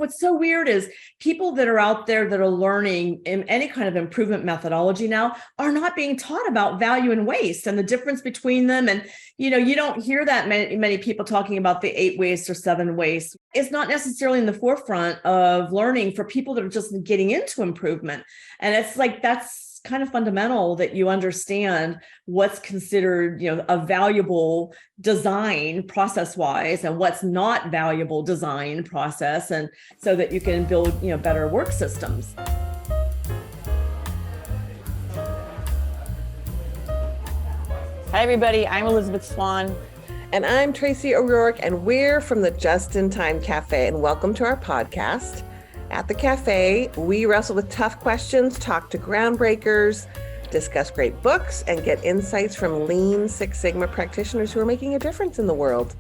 what's so weird is people that are out there that are learning in any kind of improvement methodology now are not being taught about value and waste and the difference between them. And, you don't hear that many people talking about the 8 wastes or 7 wastes. It's not necessarily in the forefront of learning for people that are just getting into improvement. And it's like, that's kind of fundamental that you understand what's considered, a valuable design process-wise and what's not valuable design process, and so that you can build, better work systems. Hi, everybody. I'm Elisabeth Swan. And I'm Tracy O'Rourke, and we're from the Just in Time Cafe, and welcome to our podcast. At the cafe, we wrestle with tough questions, talk to groundbreakers, discuss great books, and get insights from Lean Six Sigma practitioners who are making a difference in the world.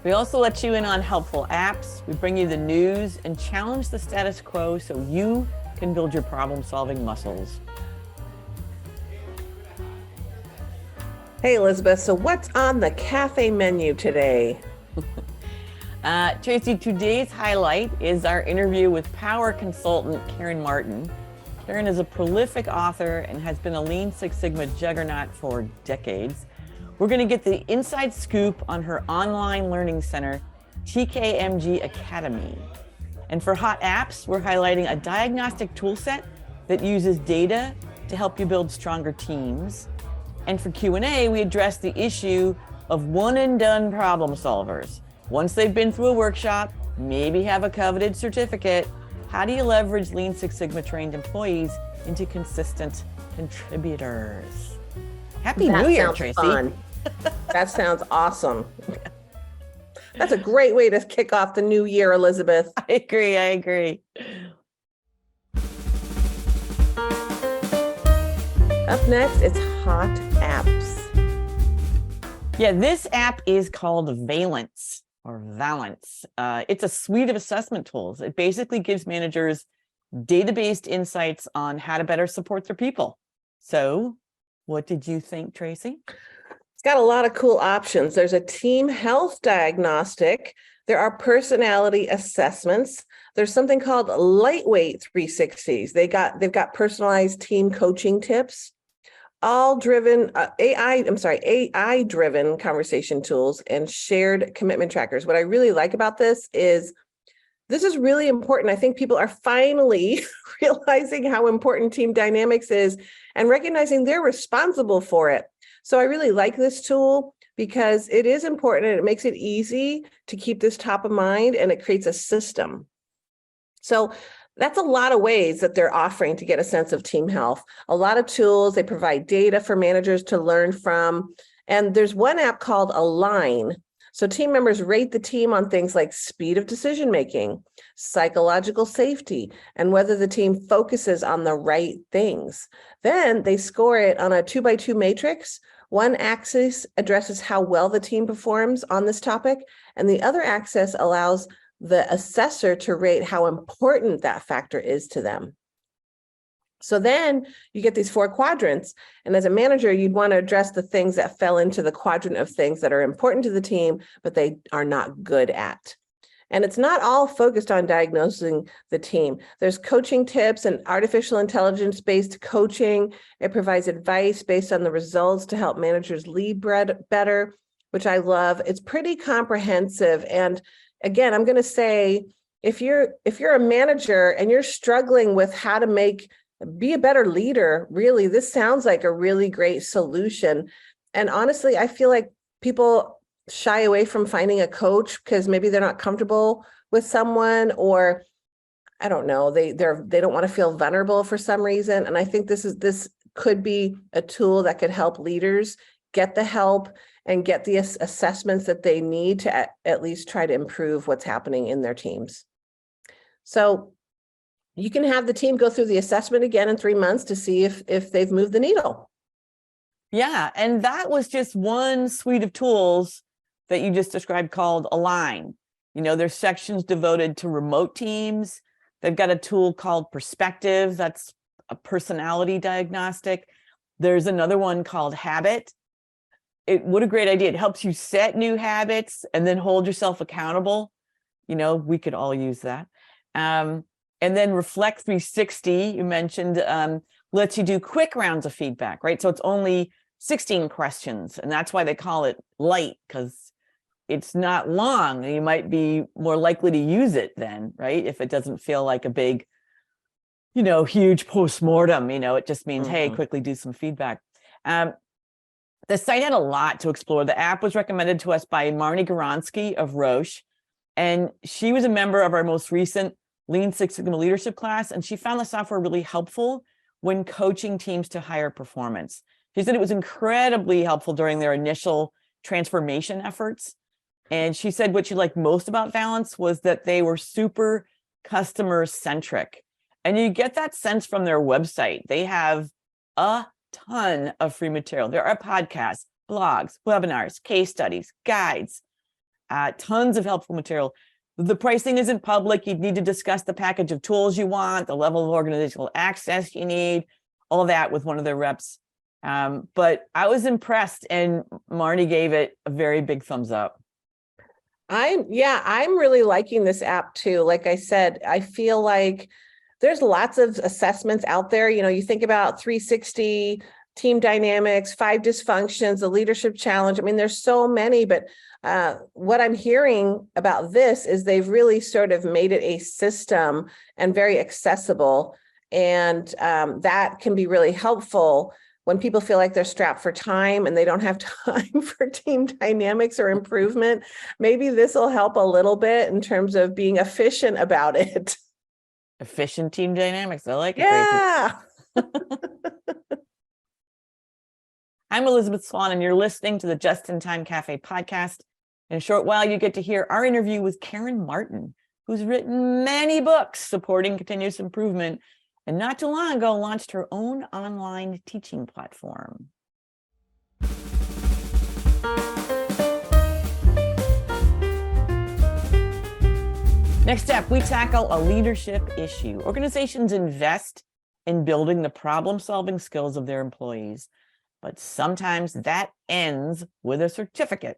We also let you in on helpful apps. We bring you the news and challenge the status quo so you can build your problem-solving muscles. Hey, Elisabeth, so what's on the cafe menu today? Tracy, today's highlight is our interview with power consultant Karen Martin. Karen is a prolific author and has been a Lean Six Sigma juggernaut for decades. We're going to get the inside scoop on her online learning center, TKMG Academy. And for hot apps, we're highlighting a diagnostic toolset that uses data to help you build stronger teams. And for Q&A, we address the issue of one and done problem solvers. Once they've been through a workshop, maybe have a coveted certificate, how do you leverage Lean Six Sigma trained employees into consistent contributors? Happy New Year, Tracy. Fun. That sounds awesome. That's a great way to kick off the new year, Elisabeth. I agree. Up next, it's hot apps. Yeah, this app is called Valence. Or Valence. It's a suite of assessment tools. It basically gives managers data-based insights on how to better support their people. So what did you think, Tracy? It's got a lot of cool options. There's a team health diagnostic. There are personality assessments. There's something called lightweight 360s. They've got personalized team coaching tips. All driven AI-driven conversation tools and shared commitment trackers. What I really like about this is really important. I think people are finally realizing how important team dynamics is and recognizing they're responsible for it. So I really like this tool because it is important and it makes it easy to keep this top of mind, and it creates a system. So that's a lot of ways that they're offering to get a sense of team health. A lot of tools, they provide data for managers to learn from. And there's one app called Align. So team members rate the team on things like speed of decision-making, psychological safety, and whether the team focuses on the right things. Then they score it on a 2x2 matrix. One axis addresses how well the team performs on this topic, and the other axis allows the assessor to rate how important that factor is to them. So then you get these 4 quadrants. And as a manager, you'd want to address the things that fell into the quadrant of things that are important to the team, but they are not good at. And it's not all focused on diagnosing the team. There's coaching tips and artificial intelligence-based coaching. It provides advice based on the results to help managers lead better, which I love. It's pretty comprehensive. And again, I'm going to say, if you're a manager and you're struggling with how to be a better leader, really, this sounds like a really great solution. And honestly, I feel like people shy away from finding a coach because maybe they're not comfortable with someone, or I don't know, they don't want to feel vulnerable for some reason. And I think this could be a tool that could help leaders get the help and get the assessments that they need to at least try to improve what's happening in their teams. So you can have the team go through the assessment again in 3 months to see if they've moved the needle. Yeah, and that was just one suite of tools that you just described called Align. There's sections devoted to remote teams. They've got a tool called Perspective. That's a personality diagnostic. There's another one called Habit. What a great idea. It helps you set new habits and then hold yourself accountable. We could all use that. And then Reflect 360, you mentioned, lets you do quick rounds of feedback, right? So it's only 16 questions, and that's why they call it light, because it's not long. You might be more likely to use it then, right? If it doesn't feel like a big, huge postmortem, it just means, hey, quickly do some feedback. The site had a lot to explore. The app was recommended to us by Marnie Goronsky of Roche, and she was a member of our most recent Lean Six Sigma leadership class, and she found the software really helpful when coaching teams to higher performance. She said it was incredibly helpful during their initial transformation efforts. And she said what she liked most about Valence was that they were super customer centric. And you get that sense from their website. They have a ton of free material. There are podcasts, blogs, webinars, case studies, guides, tons of helpful material. The pricing isn't public. You'd need to discuss the package of tools you want, the level of organizational access you need, all that with one of their reps. But I was impressed, and Marnie gave it a very big thumbs up. I'm really liking this app too. Like I said, I feel like there's lots of assessments out there. You think about 360, team dynamics, 5 dysfunctions, the leadership challenge. I mean, there's so many, but what I'm hearing about this is they've really sort of made it a system and very accessible. And that can be really helpful when people feel like they're strapped for time and they don't have time for team dynamics or improvement. Maybe this will help a little bit in terms of being efficient about it. Efficient team dynamics. I like it. Yeah. I'm Elisabeth Swan, and you're listening to the Just in Time Cafe podcast. In a short while, you get to hear our interview with Karen Martin, who's written many books supporting continuous improvement, and not too long ago launched her own online teaching platform. Next up, we tackle a leadership issue. Organizations invest in building the problem-solving skills of their employees, but sometimes that ends with a certificate.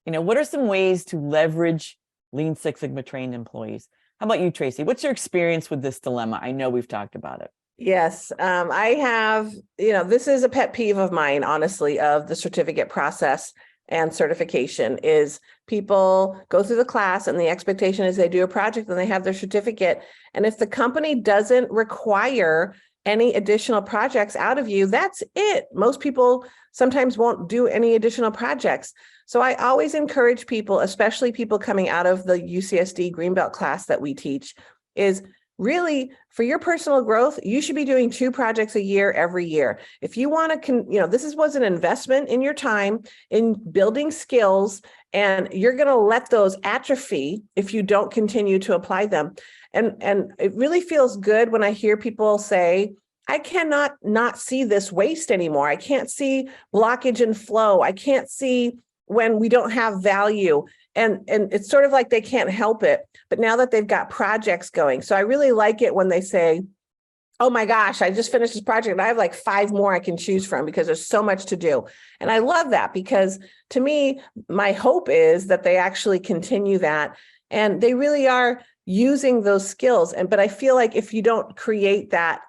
What are some ways to leverage Lean Six Sigma trained employees? How about you, Tracy? What's your experience with this dilemma? I know we've talked about it. Yes, I have, this is a pet peeve of mine, honestly, of the certificate process and certification is people go through the class and the expectation is they do a project and they have their certificate. And if the company doesn't require any additional projects out of you, that's it. Most people sometimes won't do any additional projects. So I always encourage people, especially people coming out of the UCSD Greenbelt class that we teach, is really for your personal growth, you should be doing 2 projects a year every year. If you want to, this was an investment in your time in building skills, and you're going to let those atrophy if you don't continue to apply them. And it really feels good when I hear people say, I cannot not see this waste anymore. I can't see blockage and flow. I can't see when we don't have value. And it's sort of like they can't help it. But now that they've got projects going. So I really like it when they say, oh my gosh, I just finished this project and I have like 5 more I can choose from because there's so much to do. And I love that because to me, my hope is that they actually continue that and they really are using those skills. But I feel like if you don't create that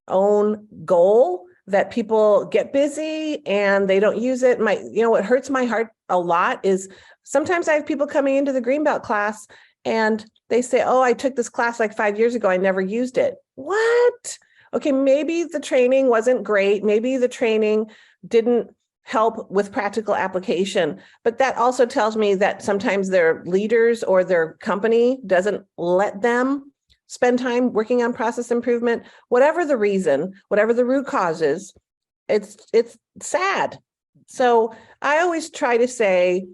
own goal, that people get busy and they don't use it. What hurts my heart a lot is sometimes I have people coming into the Greenbelt class and they say, oh, I took this class like 5 years ago. I never used it. What? Okay, maybe the training wasn't great. Maybe the training didn't help with practical application. But that also tells me that sometimes their leaders or their company doesn't let them spend time working on process improvement. Whatever the reason, whatever the root cause is, it's sad. So I always try to say,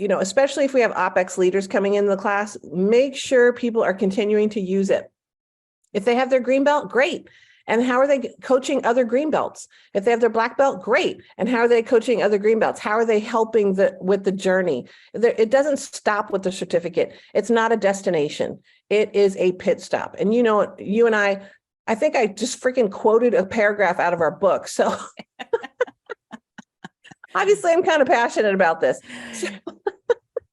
especially if we have OpEx leaders coming in the class, make sure people are continuing to use it. If they have their green belt, great. And how are they coaching other green belts? If they have their black belt, great. And how are they coaching other green belts? How are they helping with the journey? It doesn't stop with the certificate. It's not a destination. It is a pit stop. And you and I think I just freaking quoted a paragraph out of our book. So obviously I'm kind of passionate about this.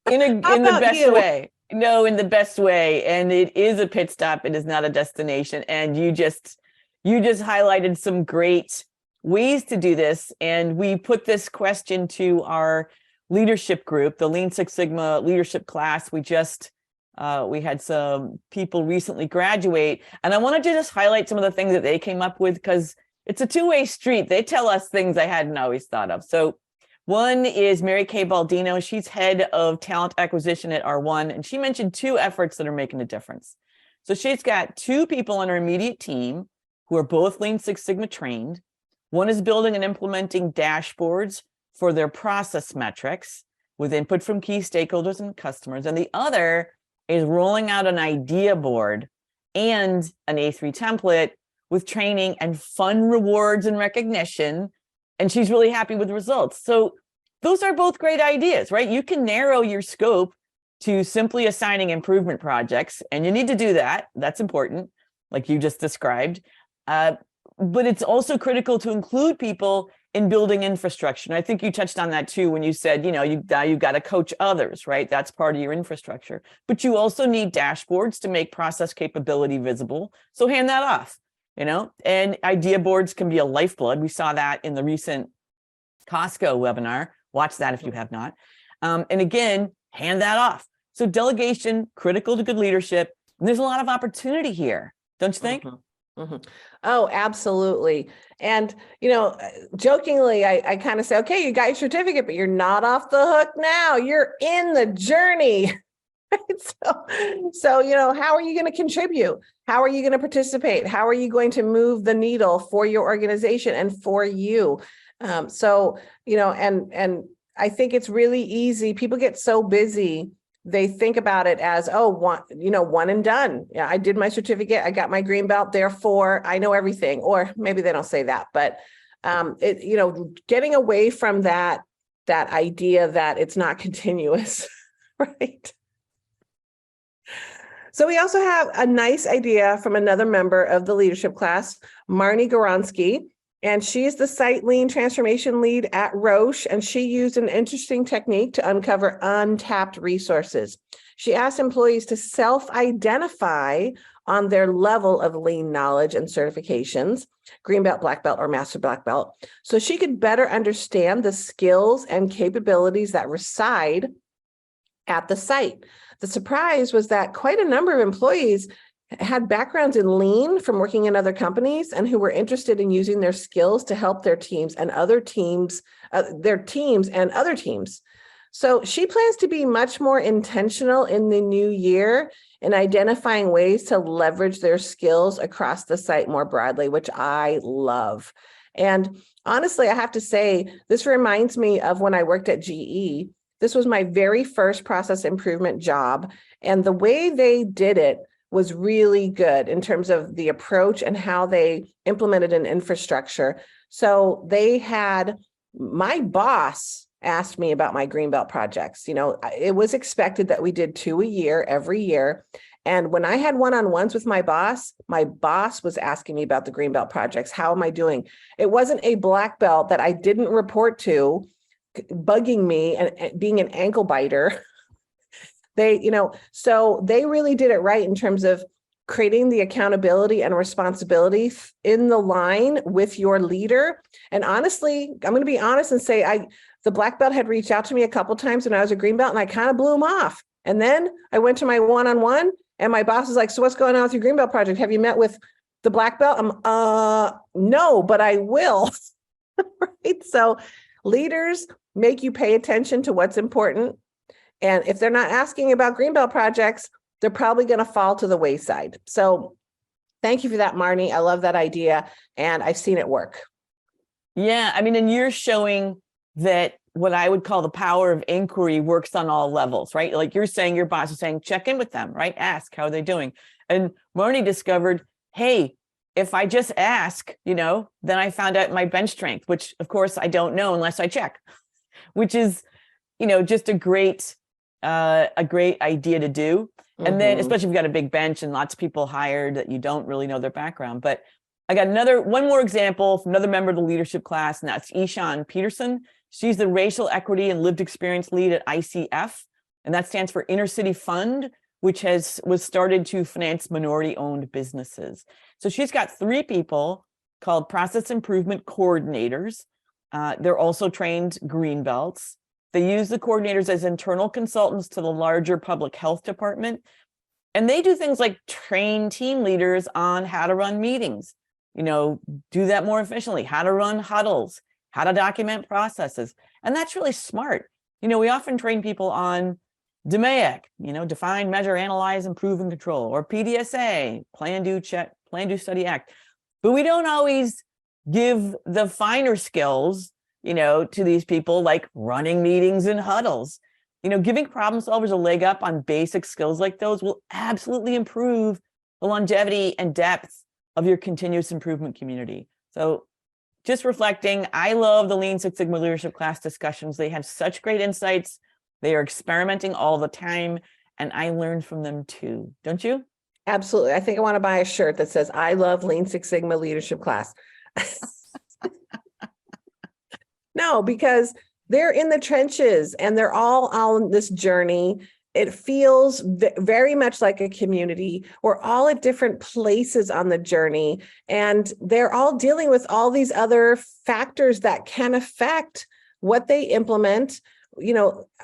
In the best way. No, in the best way. And it is a pit stop. It is not a destination. And you just highlighted some great ways to do this. And we put this question to our leadership group, the Lean Six Sigma leadership class. We had some people recently graduate, and I wanted to just highlight some of the things that they came up with, because it's a two-way street. They tell us things I hadn't always thought of. So one is Mary Kay Baldino. She's head of talent acquisition at R1, and she mentioned two efforts that are making a difference. So she's got two people on her immediate team who are both Lean Six Sigma trained. One is building and implementing dashboards for their process metrics with input from key stakeholders and customers, and the other is rolling out an idea board and an A3 template with training and fun rewards and recognition. And she's really happy with the results. So those are both great ideas, right? You can narrow your scope to simply assigning improvement projects, and you need to do that. That's important, like you just described. But it's also critical to include people in building infrastructure. And I think you touched on that too when you said, you've got to coach others, right? That's part of your infrastructure. But you also need dashboards to make process capability visible. So hand that off, and idea boards can be a lifeblood. We saw that in the recent Costco webinar. Watch that if you have not. And again, hand that off. So delegation, critical to good leadership. And there's a lot of opportunity here, don't you think? Oh, absolutely. And, jokingly, I kind of say, okay, you got your certificate, but you're not off the hook now. You're in the journey. So, how are you going to contribute? How are you going to participate? How are you going to move the needle for your organization and for you? And I think it's really easy. People get so busy. They think about it as, one and done. Yeah, I did my certificate. I got my green belt. Therefore, I know everything. Or maybe they don't say that, but getting away from that idea that it's not continuous, right? So we also have a nice idea from another member of the leadership class, Marnie Goronsky. And she's the site lean transformation lead at Roche, and she used an interesting technique to uncover untapped resources. She asked employees to self-identify on their level of lean knowledge and certifications, green belt, black belt, or master black belt, so she could better understand the skills and capabilities that reside at the site. The surprise was that quite a number of employees had backgrounds in lean from working in other companies and who were interested in using their skills to help their teams and other teams, So she plans to be much more intentional in the new year in identifying ways to leverage their skills across the site more broadly, which I love. And honestly, I have to say, this reminds me of when I worked at GE. This was my very first process improvement job. And the way they did it was really good in terms of the approach and how they implemented an infrastructure. So my boss asked me about my Greenbelt projects. It was expected that we did 2 a year, every year. And when I had one-on-ones with my boss was asking me about the Greenbelt projects. How am I doing? It wasn't a black belt that I didn't report to, bugging me and being an ankle biter. So they really did it right in terms of creating the accountability and responsibility in the line with your leader. And honestly, I'm going to be honest and say the black belt had reached out to me a couple of times when I was a green belt, and I kind of blew him off. And then I went to my one-on-one, and my boss was like, "So what's going on with your green belt project? Have you met with the black belt?" No, but I will. Right? So leaders make you pay attention to what's important. And if they're not asking about Greenbelt projects, they're probably going to fall to the wayside. So thank you for that, Marnie. I love that idea, and I've seen it work. Yeah, and you're showing that what I would call the power of inquiry works on all levels, right? Like you're saying, your boss is saying, check in with them, right? Ask, how are they doing? And Marnie discovered, hey, if I just ask, then I found out my bench strength, which of course I don't know unless I check, which is, just a great idea to do. And then especially if you've got a big bench and lots of people hired that you don't really know their background. But I got one more example from another member of the leadership class, and that's Ishan Peterson. She's the racial equity and lived experience lead at ICF, and that stands for Inner City Fund, which was started to finance minority-owned businesses. So she's got 3 people called process improvement coordinators. They're also trained green belts. They use the coordinators as internal consultants to the larger public health department. And they do things like train team leaders on how to run meetings, do that more efficiently, how to run huddles, how to document processes. And that's really smart. We often train people on DMAIC, define, measure, analyze, improve, and control, or PDSA, plan, do, check, plan, do, study, act. But we don't always give the finer skills, to these people, like running meetings and huddles. Giving problem solvers a leg up on basic skills like those will absolutely improve the longevity and depth of your continuous improvement community. So just reflecting, I love the Lean Six Sigma leadership class discussions. They have such great insights. They are experimenting all the time, and I learned from them too. Don't you? Absolutely. I think I want to buy a shirt that says, I love Lean Six Sigma leadership class. No, because they're in the trenches and they're all on this journey. It feels very much like a community. We're all at different places on the journey, and they're all dealing with all these other factors that can affect what they implement.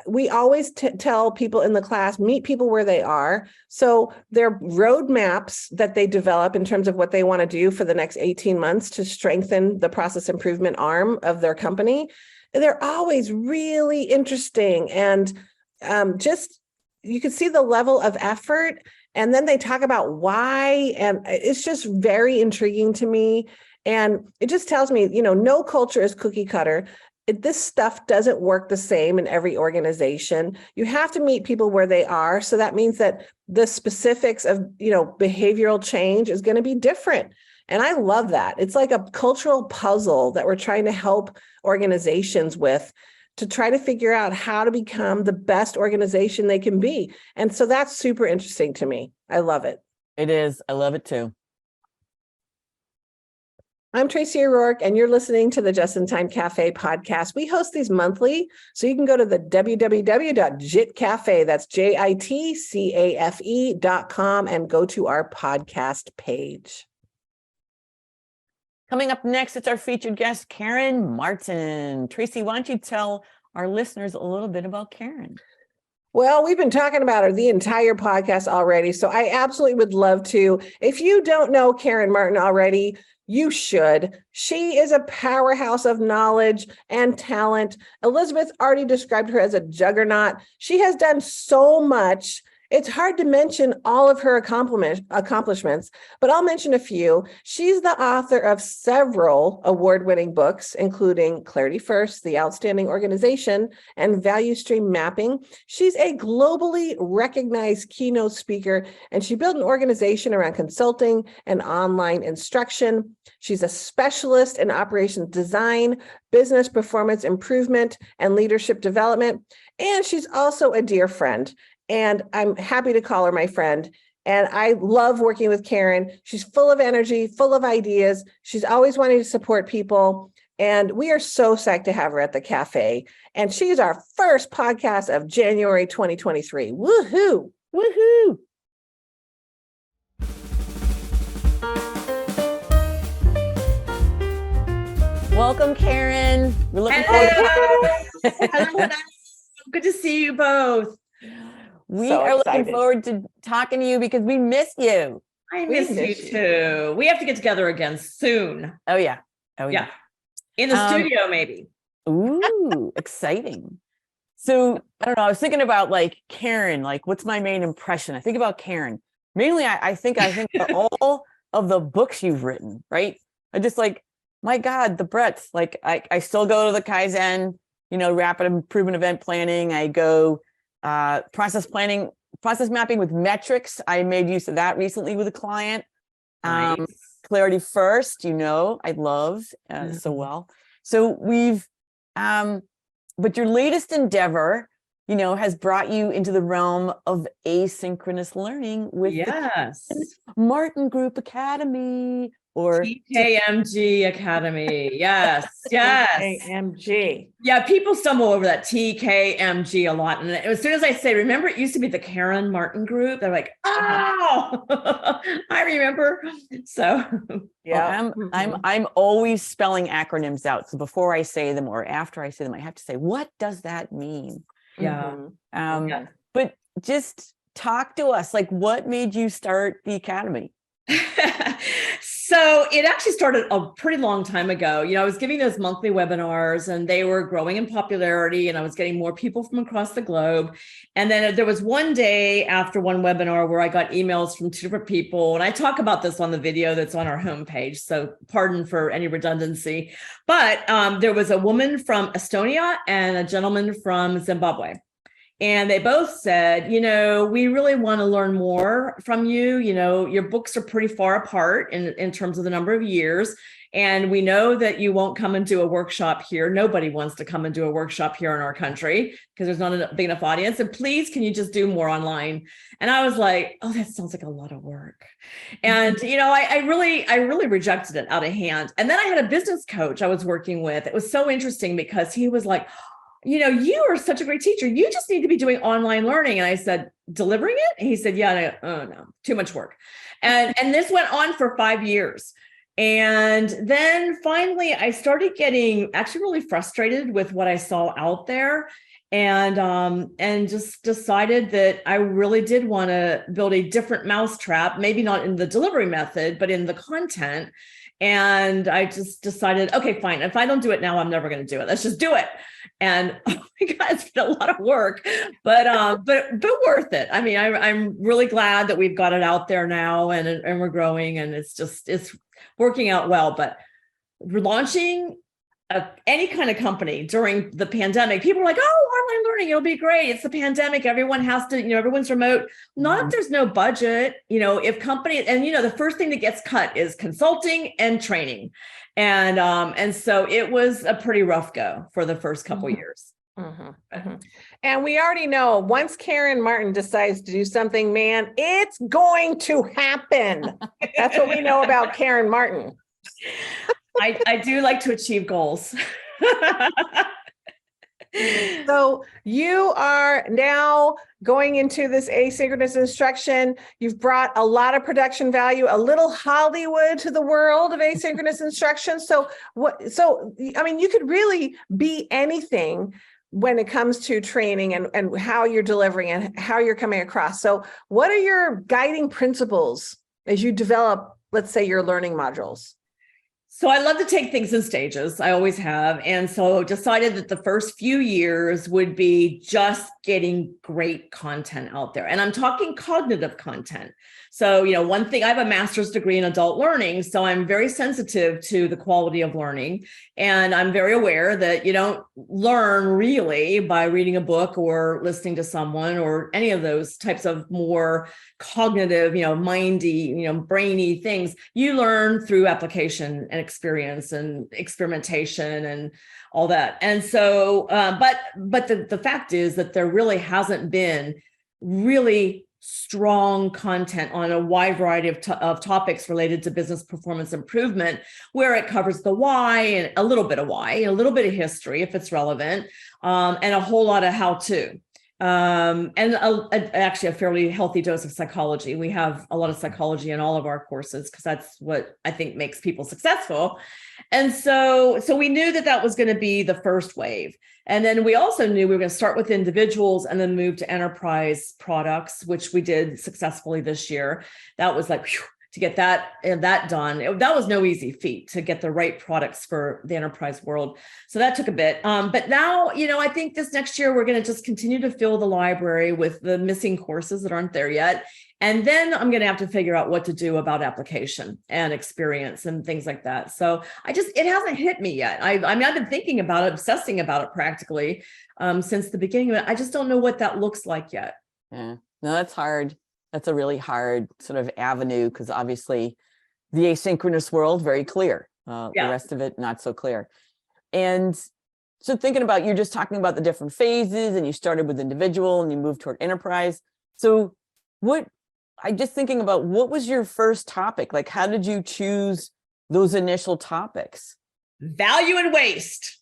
We always tell people in the class, meet people where they are. So their roadmaps that they develop in terms of what they want to do for the next 18 months to strengthen the process improvement arm of their company, they're always really interesting. And just, you can see the level of effort. And then they talk about why, and it's just very intriguing to me. And it just tells me, no culture is cookie cutter. This stuff doesn't work the same in every organization. You have to meet people where they are. So that means that the specifics of, behavioral change is going to be different. And I love that. It's like a cultural puzzle that we're trying to help organizations with, to try to figure out how to become the best organization they can be. And so that's super interesting to me. I love it. It is. I love it too. I'm Tracy O'Rourke, and you're listening to the Just in Time Cafe podcast. We host these monthly, so you can go to the www.jitcafe, that's JITCAFE.com, and go to our podcast page. Coming up next, it's our featured guest, Karen Martin. Tracy, why don't you tell our listeners a little bit about Karen? Well, we've been talking about her the entire podcast already, so I absolutely would love to. If you don't know Karen Martin already, you should. She is a powerhouse of knowledge and talent. Elisabeth already described her as a juggernaut. She has done so much. It's hard to mention all of her accomplishments, but I'll mention a few. She's the author of several award-winning books, including Clarity First, The Outstanding Organization, and Value Stream Mapping. She's a globally recognized keynote speaker, and she built an organization around consulting and online instruction. She's a specialist in operations design, business performance improvement, and leadership development. And she's also a dear friend. And I'm happy to call her my friend. And I love working with Karen. She's full of energy, full of ideas. She's always wanting to support people. And we are so psyched to have her at the cafe. And she's our first podcast of January 2023. Woohoo! Woohoo! Welcome, Karen. We're looking forward to Hello. Good to see you both. We are looking forward to talking to you because we miss you. I miss you too. We have to get together again soon. Oh, yeah. Yeah. In the studio, maybe. Ooh, exciting. So, I don't know. I was thinking about Karen, what's my main impression? I think about Karen. Mainly, I think about all of the books you've written, right? I just my God, the breadth. I still go to the Kaizen, rapid improvement event planning. I go process mapping with metrics. I made use of that recently with a client. Nice. Clarity First, I love so well. So we've, but your latest endeavor, has brought you into the realm of asynchronous learning with yes, the Martin Group Academy. or TKMG Academy. Yes, yes. TKMG. Yeah, people stumble over that TKMG a lot. And as soon as I say, remember, it used to be the Karen Martin group, they're like, oh, I remember. So Yeah. I'm always spelling acronyms out. So before I say them or after I say them, I have to say, what does that mean? yeah. Yeah. But just talk to us. Like, what made you start the Academy? So it actually started a pretty long time ago. I was giving those monthly webinars and they were growing in popularity and I was getting more people from across the globe. And then there was one day after one webinar where I got emails from two different people. And I talk about this on the video that's on our homepage. So pardon for any redundancy, but there was a woman from Estonia and a gentleman from Zimbabwe. And they both said, we really want to learn more from you. Your books are pretty far apart in terms of the number of years. And we know that you won't come and do a workshop here. Nobody wants to come and do a workshop here in our country because there's not a big enough audience. And please, can you just do more online? And I was like, oh, that sounds like a lot of work. And, I really rejected it out of hand. And then I had a business coach I was working with. It was so interesting because he was like, you are such a great teacher. You just need to be doing online learning. And I said, delivering it? And he said, yeah, oh no, too much work. And this went on for 5 years. And then finally I started getting actually really frustrated with what I saw out there and just decided that I really did want to build a different mousetrap, maybe not in the delivery method, but in the content. And I just decided, okay, fine. If I don't do it now, I'm never going to do it. Let's just do it. And oh my God, it's been a lot of work, but worth it. I mean, I'm really glad that we've got it out there now and we're growing and it's working out well. But launching any kind of company during the pandemic, people were like, oh, online learning, it'll be great. It's the pandemic. Everyone has to, everyone's remote. Not if there's no budget, if company, and the first thing that gets cut is consulting and training. And so it was a pretty rough go for the first couple years. And we already know once Karen Martin decides to do something, man, it's going to happen. That's what we know about Karen Martin. I do like to achieve goals. So you are now going into this asynchronous instruction. You've brought a lot of production value, a little Hollywood to the world of asynchronous instruction. So I mean, you could really be anything when it comes to training and how you're delivering and how you're coming across. So what are your guiding principles as you develop, let's say, your learning modules? So I love to take things in stages. I always have. And so decided that the first few years would be just getting great content out there. And I'm talking cognitive content. So, one thing, I have a master's degree in adult learning, so I'm very sensitive to the quality of learning. And I'm very aware that you don't learn really by reading a book or listening to someone or any of those types of more cognitive, mindy, brainy things. You learn through application and experience and experimentation and all that. And so, but the fact is that there really hasn't been really strong content on a wide variety of topics related to business performance improvement, where it covers the why and a little bit of why, a little bit of history if it's relevant, and a whole lot of how-to. Actually a fairly healthy dose of psychology. We have a lot of psychology in all of our courses because that's what I think makes people successful. And so we knew that was going to be the first wave. And then we also knew we were going to start with individuals and then move to enterprise products, which we did successfully this year. That was like, whew, to get that done. That was no easy feat to get the right products for the enterprise world. So that took a bit. But now, I think this next year, we're going to just continue to fill the library with the missing courses that aren't there yet. And then I'm going to have to figure out what to do about application and experience and things like that. So it hasn't hit me yet. I've been thinking about it, obsessing about it practically since the beginning of it. I just don't know what that looks like yet. Yeah, no, that's hard. That's a really hard sort of avenue because obviously the asynchronous world, very clear. The rest of it, not so clear. And so thinking about, you're just talking about the different phases and you started with individual and you moved toward enterprise. So I'm just thinking about what was your first topic? Like, how did you choose those initial topics? Value and waste.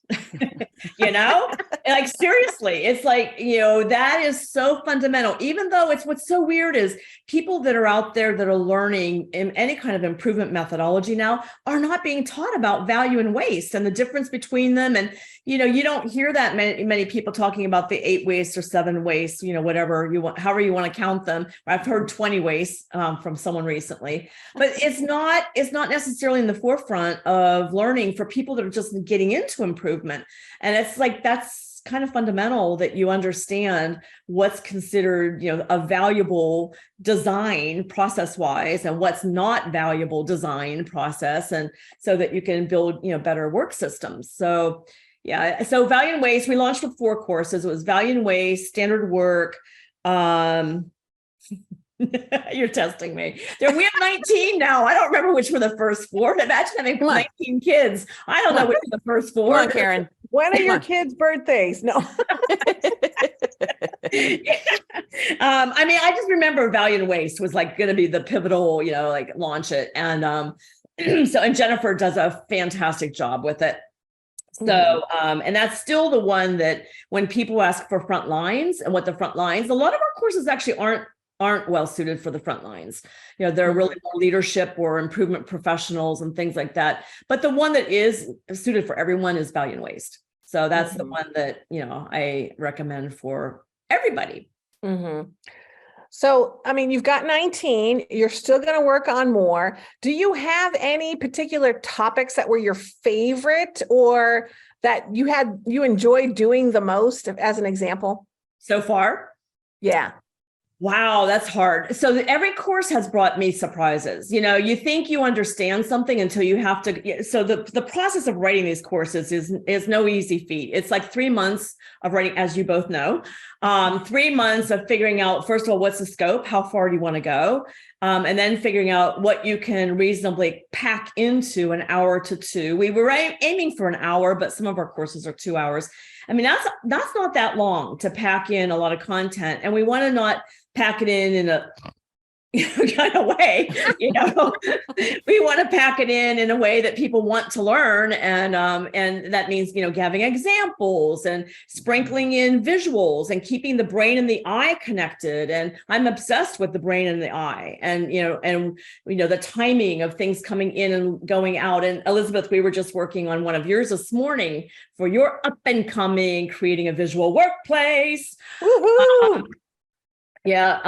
Like seriously, it's like, that is so fundamental, even though what's so weird is people that are out there that are learning in any kind of improvement methodology now are not being taught about value and waste and the difference between them. And, you don't hear that many people talking about the 8 wastes or 7 wastes, whatever you want, however you want to count them. I've heard 20 wastes from someone recently, but it's not necessarily in the forefront of learning for people that are just getting into improvement. And it's like, that's kind of fundamental that you understand what's considered, a valuable design process wise and what's not valuable design process. And so that you can build, better work systems. So yeah. So value and waste, we launched with 4 courses. It was value and waste, standard work. You're testing me. We have 19 now. I don't remember which were the first 4. Imagine having 19 kids. I don't know which were the first 4. Come on, Karen. When are your kids' birthdays? No. I just remember value and waste was like going to be the pivotal, like launch it. And and Jennifer does a fantastic job with it. So, and that's still the one that when people ask for front lines and what the front lines, a lot of our courses actually aren't well suited for the front lines. They're really more leadership or improvement professionals and things like that. But the one that is suited for everyone is value and waste. So that's the one that, I recommend for everybody. So, you've got 19, you're still going to work on more. Do you have any particular topics that were your favorite or that you enjoyed doing the most as an example? So far? Yeah. Wow, that's hard. So every course has brought me surprises. You think you understand something until you have to. So the process of writing these courses is no easy feat. It's like 3 months of writing, as you both know, 3 months of figuring out, first of all, what's the scope? How far do you want to go? And then figuring out what you can reasonably pack into an hour to 2. We were aiming for an hour, but some of our courses are 2 hours. That's not that long to pack in a lot of content. And we want to not pack it in a kind of way, we want to pack it in a way that people want to learn. And that means, having examples and sprinkling in visuals and keeping the brain and the eye connected. And I'm obsessed with the brain and the eye and the timing of things coming in and going out. And Elisabeth, we were just working on one of yours this morning for your up and coming, creating a visual workplace. Woohoo! Yeah.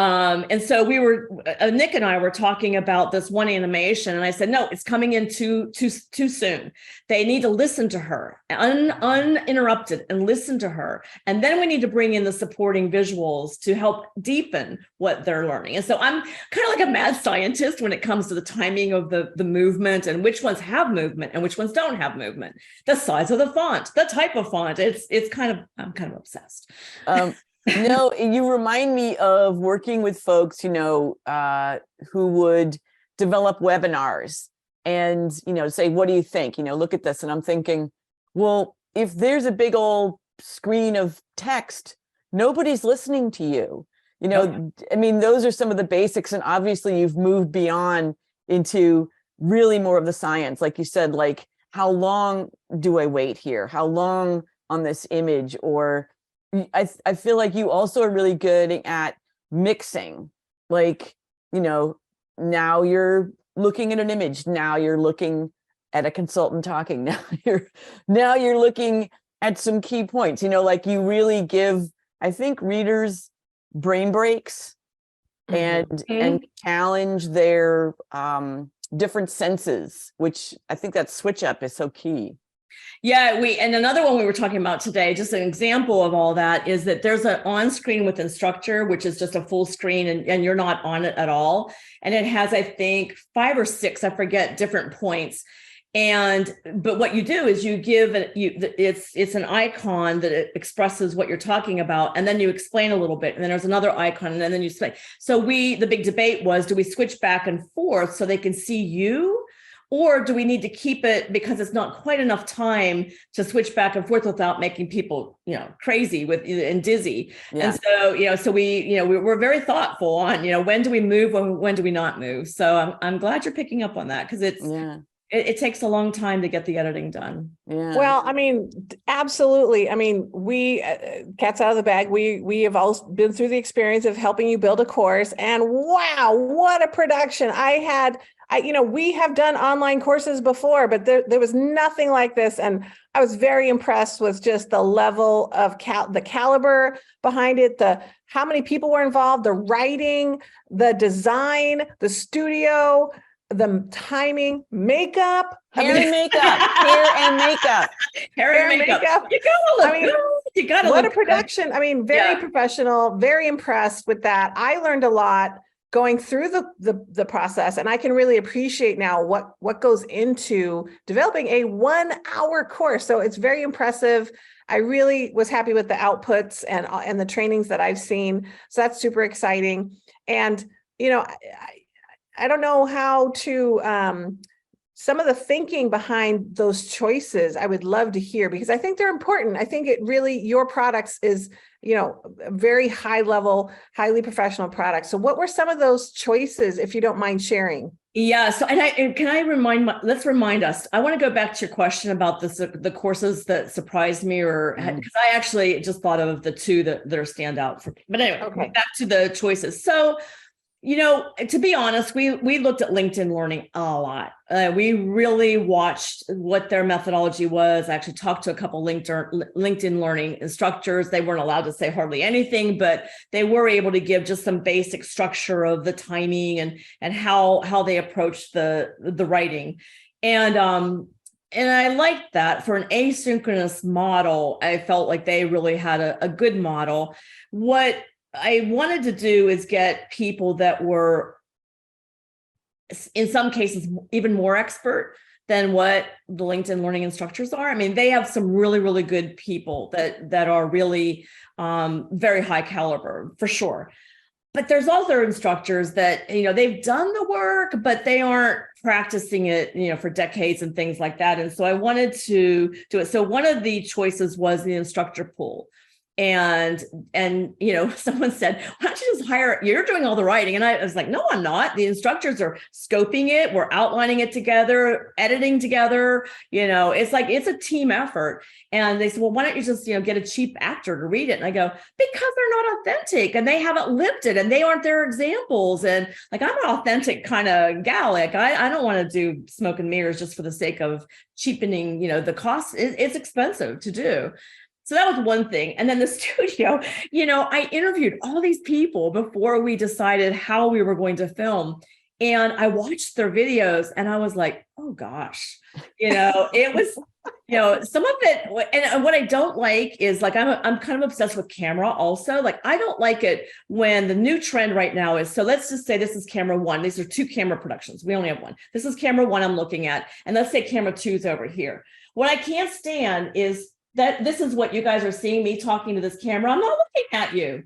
And so Nick and I were talking about this one animation and I said, no, it's coming in too soon. They need to listen to her uninterrupted and listen to her. And then we need to bring in the supporting visuals to help deepen what they're learning. And so I'm kind of like a mad scientist when it comes to the timing of the movement and which ones have movement and which ones don't have movement, the size of the font, the type of font. I'm kind of obsessed. No, you remind me of working with folks, who would develop webinars and, say, what do you think? Look at this. And I'm thinking, well, if there's a big old screen of text, nobody's listening to you. Those are some of the basics. And obviously you've moved beyond into really more of the science. Like you said, like, how long do I wait here? How long on this image? Or I feel like you also are really good at mixing, like, now you're looking at an image, now you're looking at a consultant talking, now you're looking at some key points, like you really give, I think, readers brain breaks and challenge their different senses, which I think that switch up is so key. Yeah, and another one we were talking about today, just an example of all that, is that there's an on-screen with instructor, which is just a full screen and you're not on it at all. And it has, I think, 5 or 6, I forget, different points. But what you do is you give it's an icon that it expresses what you're talking about, and then you explain a little bit, and then there's another icon, and then you explain. So the big debate was, do we switch back and forth so they can see you? Or do we need to keep it because it's not quite enough time to switch back and forth without making people, crazy and dizzy? Yeah. And so, we're very thoughtful on, when do we move or when do we not move? So I'm glad you're picking up on that because it's, it takes a long time to get the editing done. Yeah. Well, I mean, absolutely. I mean, we, cat's out of the bag. We have all been through the experience of helping you build a course, and wow, what a production. We have done online courses before, but there was nothing like this. And I was very impressed with just the level of the caliber behind it, how many people were involved, the writing, the design, the studio, the timing, makeup, Hair and makeup. Hair and makeup. You gotta look good. You gotta what look a production. good. I mean, very professional, very impressed with that. I learned a lot going through the process, and I can really appreciate now what goes into developing a 1-hour course. So it's very impressive. I really was happy with the outputs and the trainings that I've seen. So that's super exciting. And, I don't know how to, some of the thinking behind those choices, I would love to hear, because I think they're important. I think your products is, a very high level, highly professional product. So what were some of those choices, if you don't mind sharing? Yeah. So, let's remind us, I want to go back to your question about the courses that surprised me, because I actually just thought of the two that are stand out for me. But anyway, Okay. Back to the choices. So, to be honest, we looked at LinkedIn Learning a lot. We really watched what their methodology was. I actually talked to a couple LinkedIn Learning instructors. They weren't allowed to say hardly anything, but they were able to give just some basic structure of the timing and how they approached the writing. And I liked that. For an asynchronous model, I felt like they really had a good model. What I wanted to do is get people that were, in some cases, even more expert than what the LinkedIn Learning instructors are. I mean, they have some really, really good people that are really very high caliber, for sure. But there's other instructors that, they've done the work, but they aren't practicing it, for decades and things like that. And so I wanted to do it. So one of the choices was the instructor pool. And someone said, why don't you just you're doing all the writing. And I was like, no, I'm not. The instructors are scoping it. We're outlining it together, editing together. It's a team effort. And they said, well, why don't you just, get a cheap actor to read it? And I go, because they're not authentic and they haven't lived it and they aren't their examples. And I'm an authentic kind of gal. I don't want to do smoke and mirrors just for the sake of cheapening, the cost. It's expensive to do. So that was one thing. And then the studio, I interviewed all these people before we decided how we were going to film. And I watched their videos and I was like, oh gosh, it was, some of it. And what I don't like is I'm kind of obsessed with camera also. I don't like it when the new trend right now is, so let's just say this is camera one. These are 2 camera productions. We only have one. This is camera 1 I'm looking at. And let's say camera 2 is over here. What I can't stand is that this is what you guys are seeing me talking to this camera. I'm not looking at you.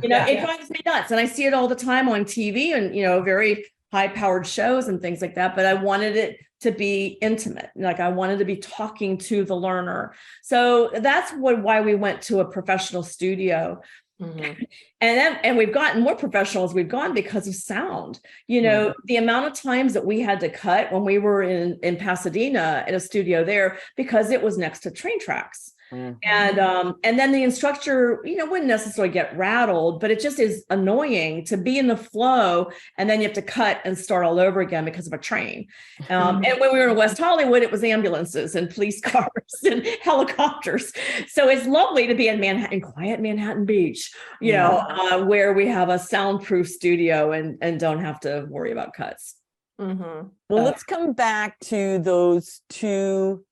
It drives me nuts. And I see it all the time on TV and, very high powered shows and things like that. But I wanted it to be intimate. I wanted to be talking to the learner. So that's why we went to a professional studio. Mm-hmm. And we've gotten more professional as we've gone because of sound. The amount of times that we had to cut when we were in Pasadena at a studio there because it was next to train tracks. Mm-hmm. And then the instructor, wouldn't necessarily get rattled, but it just is annoying to be in the flow and then you have to cut and start all over again because of a train. And when we were in West Hollywood, it was ambulances and police cars and helicopters. So it's lovely to be in Manhattan, quiet Manhattan Beach, where we have a soundproof studio and don't have to worry about cuts. Mm-hmm. Well, let's come back to the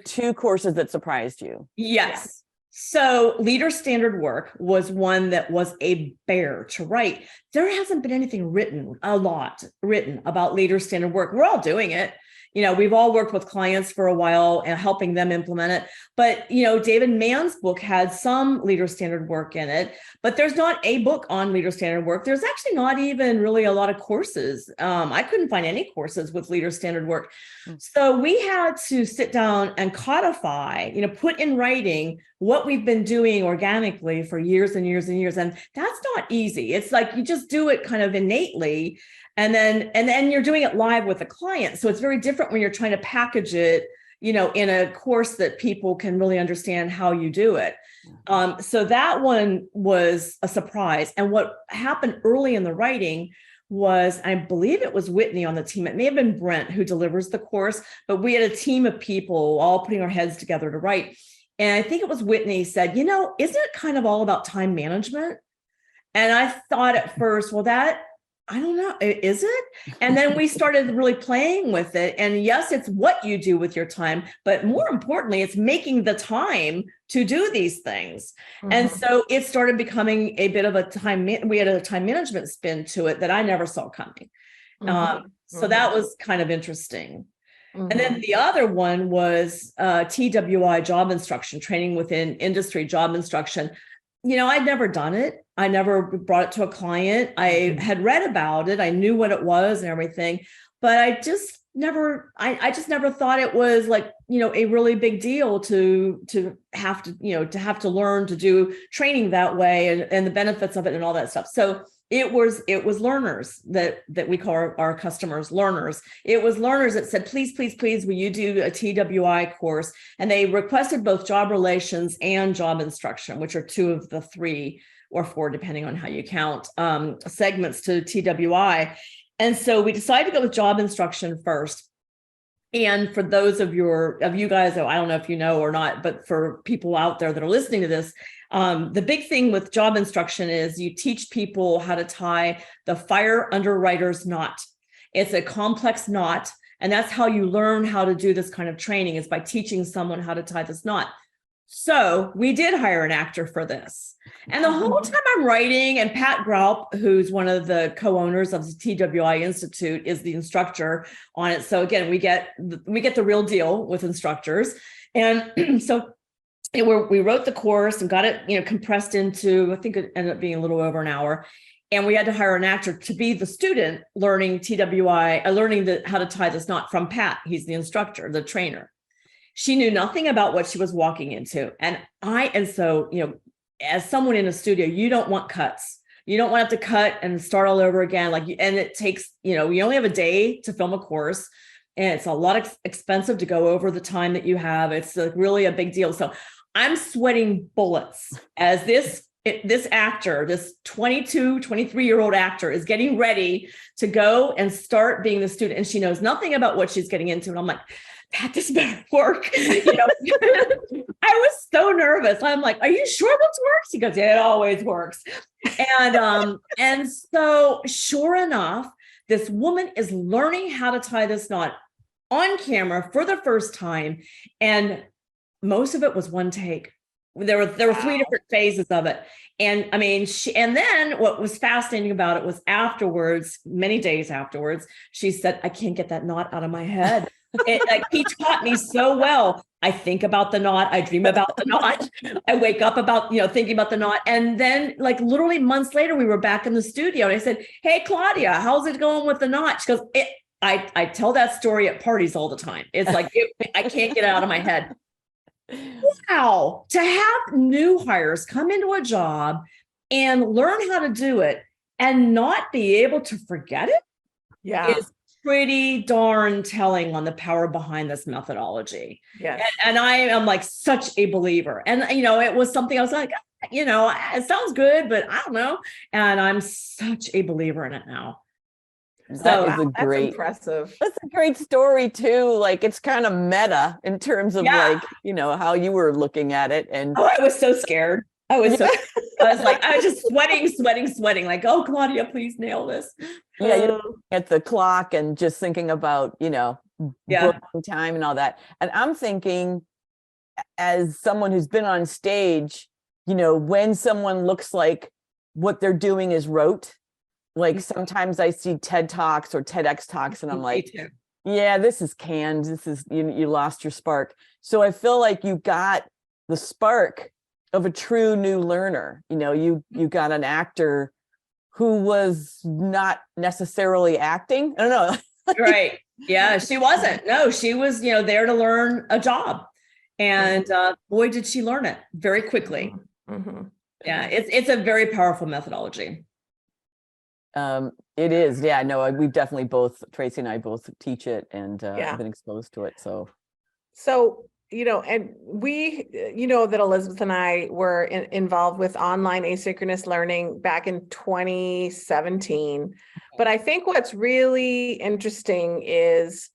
2 courses that surprised you. Yes. So Leader Standard Work was one that was a bear to write. There hasn't been anything written about Leader Standard Work. We're all doing it. We've all worked with clients for a while and helping them implement it. But, David Mann's book had some Leader Standard Work in it, but there's not a book on Leader Standard Work. There's actually not even really a lot of courses. I couldn't find any courses with Leader Standard Work. So we had to sit down and codify, put in writing what we've been doing organically for years and years and years. And that's not easy. It's like you just do it kind of innately. And then you're doing it live with a client. So it's very different when you're trying to package it, in a course that people can really understand how you do it. So that one was a surprise. And what happened early in the writing was, I believe it was Whitney on the team. It may have been Brent who delivers the course, but we had a team of people all putting our heads together to write. And I think it was Whitney said, isn't it kind of all about time management? And I thought at first, well, I don't know, is it? And then we started really playing with it. And yes, it's what you do with your time, but more importantly, it's making the time to do these things. Mm-hmm. And so it started becoming a bit of we had a time management spin to it that I never saw coming. Mm-hmm. So that was kind of interesting. Mm-hmm. And then the other one was TWI job instruction, training within industry job instruction. I'd never done it. I never brought it to a client. I had read about it. I knew what it was and everything, but I just never thought it was like, a really big deal to have to learn to do training that way and the benefits of it and all that stuff. So it was learners that we call our customers learners. It was learners that said, please, will you do a TWI course? And they requested both job relations and job instruction, which are two of the 3 or 4, depending on how you count, segments to TWI. And so we decided to go with job instruction first. And for those of you guys, I don't know if you know or not, but for people out there that are listening to this, the big thing with job instruction is you teach people how to tie the fire underwriter's knot. It's a complex knot. And that's how you learn how to do this kind of training, is by teaching someone how to tie this knot. So we did hire an actor for this. And the whole time I'm writing, and Pat Graup, who's one of the co-owners of the TWI Institute, is the instructor on it. So again, we get the real deal with instructors. And so we wrote the course and got it, compressed into, I think it ended up being a little over an hour. And we had to hire an actor to be the student learning TWI, learning how to tie this knot from Pat. He's the instructor, the trainer. She knew nothing about what she was walking into. And so, as someone in a studio, you don't want cuts. You don't want to have to cut and start all over again. And it takes, you only have a day to film a course, and it's a lot expensive to go over the time that you have. It's really a big deal. So I'm sweating bullets as this actor, this 22, 23-year-old actor, is getting ready to go and start being the student. And she knows nothing about what she's getting into. And I'm like, Pat, this better work. I was so nervous. I'm like, are you sure this works? He goes, yeah, it always works. And so sure enough, this woman is learning how to tie this knot on camera for the first time. And most of it was one take. There were 3 different phases of it. And I mean, and then what was fascinating about it was afterwards, many days afterwards, she said, I can't get that knot out of my head. He taught me so well. I think about the knot. I dream about the knot. I wake up about, thinking about the knot. And then literally months later, we were back in the studio and I said, hey, Claudia, how's it going with the knot? She goes, I tell that story at parties all the time. It's like, I can't get it out of my head. Wow. To have new hires come into a job and learn how to do it and not be able to forget it is pretty darn telling on the power behind this methodology. Yes. And I am such a believer. And, it was something I was like, it sounds good, but I don't know. And I'm such a believer in it now. So that's impressive. That's a great story too. It's kind of meta in terms of how you were looking at it. And I was so scared. I was just sweating. Like, oh, Claudia, please nail this. Yeah, you're looking at the clock and just thinking about, booking time and all that. And I'm thinking, as someone who's been on stage, when someone looks like what they're doing is rote, sometimes I see TED Talks or TEDx Talks and I'm like, yeah, this is canned. This is, you lost your spark. So I feel like you got the spark of a true new learner. You got an actor who was not necessarily acting. I don't know. Right. Yeah, she wasn't. No, she was, there to learn a job. And boy, did she learn it very quickly. Mm-hmm. Yeah, it's a very powerful methodology. It is. Yeah, no, we've definitely both, Tracy and I both teach it and been exposed to it. So, and we, that Elisabeth and I were involved with online asynchronous learning back in 2017. But I think what's really interesting is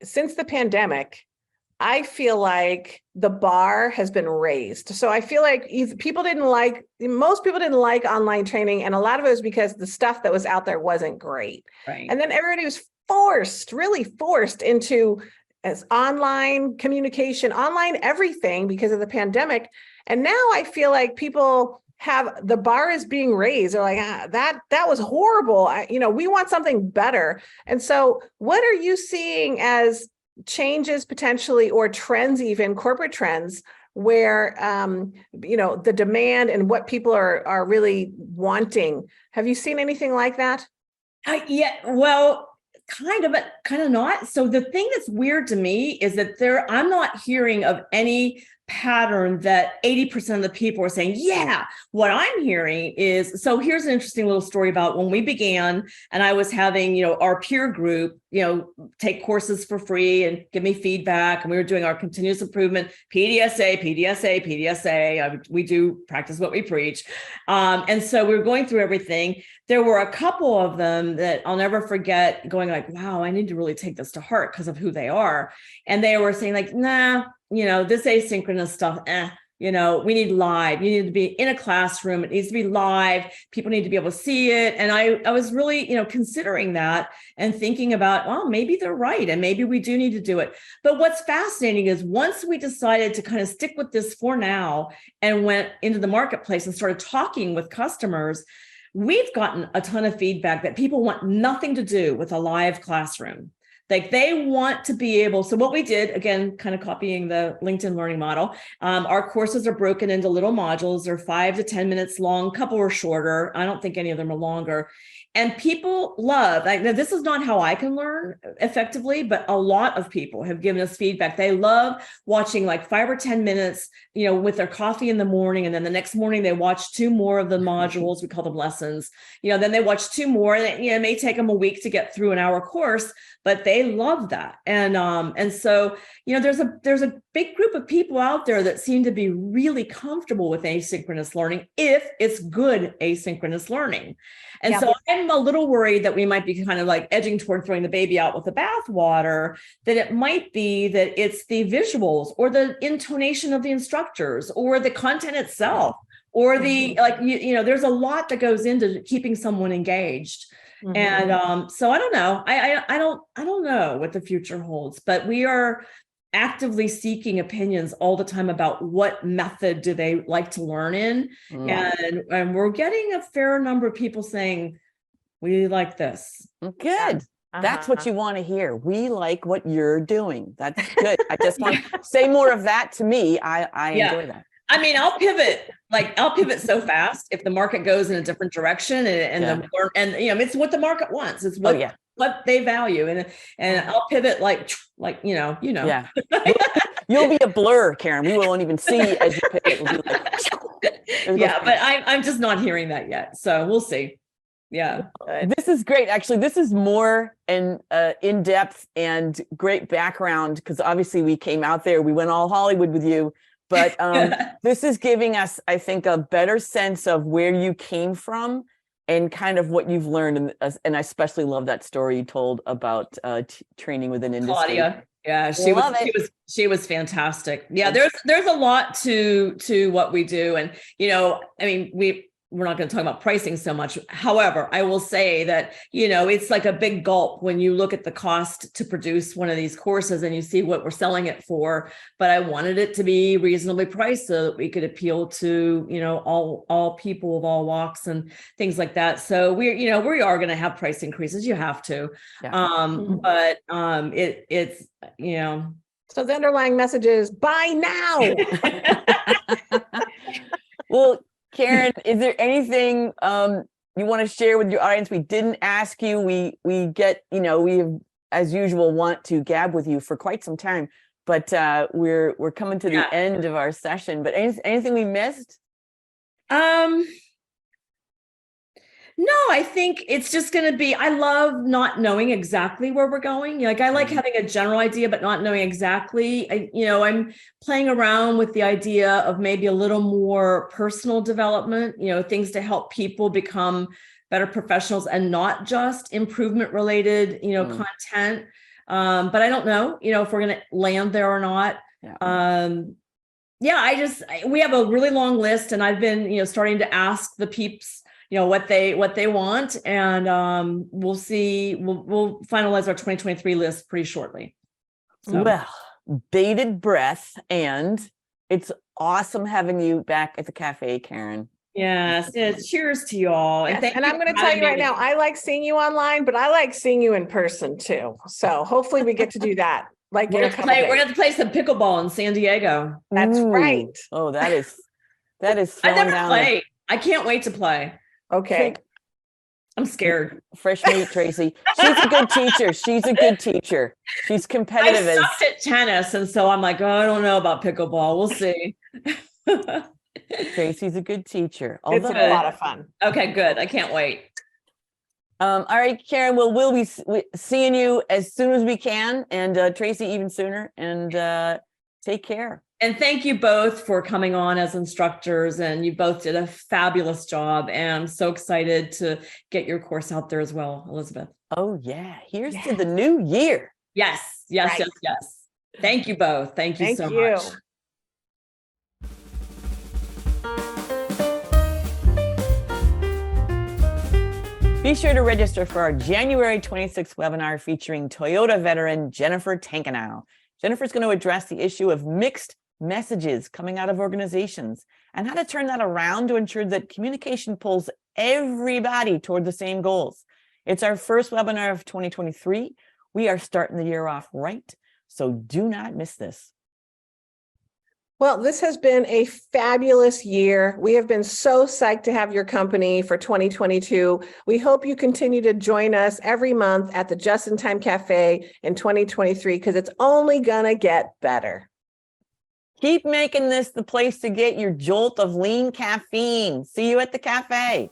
since the pandemic, I feel like the bar has been raised. So I feel like most people didn't like online training. And a lot of it was because the stuff that was out there wasn't great. Right. And then everybody was really forced into as online communication, online everything because of the pandemic. And now I feel like people have the bar is being raised. They're like, that was horrible. We want something better. And so what are you seeing as changes potentially, or trends, even corporate trends, where the demand and what people are really wanting? Have you seen anything like that? Well, kind of, but kind of not. So the thing that's weird to me is that I'm not hearing of any pattern that 80% of the people are saying, yeah. What I'm hearing is, so here's an interesting little story about when we began, and I was having, our peer group, take courses for free and give me feedback. And we were doing our continuous improvement, PDSA. We do practice what we preach. And so we were going through everything. There were a couple of them that I'll never forget going like, wow, I need to really take this to heart because of who they are. And they were saying like, nah, this asynchronous stuff, we need live. You need to be in a classroom. It needs to be live. People need to be able to see it. And I was really, considering that and thinking about, well, maybe they're right. And maybe we do need to do it. But what's fascinating is once we decided to kind of stick with this for now and went into the marketplace and started talking with customers, we've gotten a ton of feedback that people want nothing to do with a live classroom. Like they want to be able, so what we did, again, kind of copying the LinkedIn learning model, our courses are broken into little modules. They're 5 to 10 minutes long, a couple are shorter. I don't think any of them are longer. And people love, now this is not how I can learn effectively, but a lot of people have given us feedback. They love watching like 5 or 10 minutes, with their coffee in the morning. And then the next morning they watch 2 more of the modules. We call them lessons. Then they watch 2 more, and it may take them a week to get through an hour course, but they love that. And so, there's a big group of people out there that seem to be really comfortable with asynchronous learning if it's good asynchronous learning. And so I'm a little worried that we might be kind of like edging toward throwing the baby out with the bathwater, that it might be that it's the visuals or the intonation of the instructors or the content itself or the, there's a lot that goes into keeping someone engaged. Mm-hmm. And so I don't know. I don't know what the future holds, but we are actively seeking opinions all the time about what method do they like to learn in. And we're getting a fair number of people saying, we like this. Good. That's what you want to hear. We like what you're doing. That's good. I just want to say more of that to me. I enjoy that. I mean, I'll pivot so fast if the market goes in a different direction and it's what the market wants. It's what they value. And I'll pivot like. Yeah. You'll be a blur, Karen. We won't even see as you pivot. We'll be like, but I'm just not hearing that yet. So we'll see. Yeah. This is great. Actually, this is more in depth and great background because obviously we came out there. We went all Hollywood with you. But this is giving us, I think, a better sense of where you came from and kind of what you've learned. And I especially love that story you told about training within industry. Claudia. Yeah, she was fantastic. Yeah, there's a lot to what we do. And, I mean, we're not going to talk about pricing so much. However, I will say that, it's like a big gulp when you look at the cost to produce one of these courses and you see what we're selling it for. But I wanted it to be reasonably priced so that we could appeal to, all people of all walks and things like that. So we are going to have price increases. You have to. Yeah. But it's. So the underlying message is buy now. Well, Karen, is there anything you want to share with your audience? We didn't ask you. We get, we have, as usual, want to gab with you for quite some time. but we're coming to the end of our session. But anything we missed? No, I think it's just going to be, I love not knowing exactly where we're going. Like, I like having a general idea, but not knowing exactly. I'm playing around with the idea of maybe a little more personal development, things to help people become better professionals and not just improvement related, content. But I don't know, if we're going to land there or not. We have a really long list, and I've been, starting to ask the peeps, what they want, and we'll see. We'll finalize our 2023 list pretty shortly. So. Well, bated breath, and it's awesome having you back at the cafe, Karen. Yes, cheers to you all. Yes, and I'm going to tell you right now, I like seeing you online, but I like seeing you in person too. So hopefully we get to do that. Like we're going to play some pickleball in San Diego. That's right. Oh, that is I never played. I can't wait to play. Okay. I'm scared. Fresh meat, Tracy. She's a good teacher. She's competitive. I sucked at tennis, and so I'm like, I don't know about pickleball. We'll see. Tracy's a good teacher. It's a lot of fun. Okay, good. I can't wait. All right, Karen. Well, we'll be seeing you as soon as we can, and Tracy even sooner. And take care. And thank you both for coming on as instructors, and you both did a fabulous job. And I'm so excited to get your course out there as well, Elisabeth. Oh yeah, here's to the new year. Yes. Thank you both. Thank you so much. Be sure to register for our January 26th webinar featuring Toyota veteran Jennifer Tankenow. Jennifer's going to address the issue of mixed messages coming out of organizations and how to turn that around to ensure that communication pulls everybody toward the same goals. It's our first webinar of 2023. We are starting the year off right, so do not miss this. Well, this has been a fabulous year. We have been so psyched to have your company for 2022. We hope you continue to join us every month at the Just in Time Cafe in 2023, because it's only gonna get better. Keep making this the place to get your jolt of lean caffeine. See you at the cafe.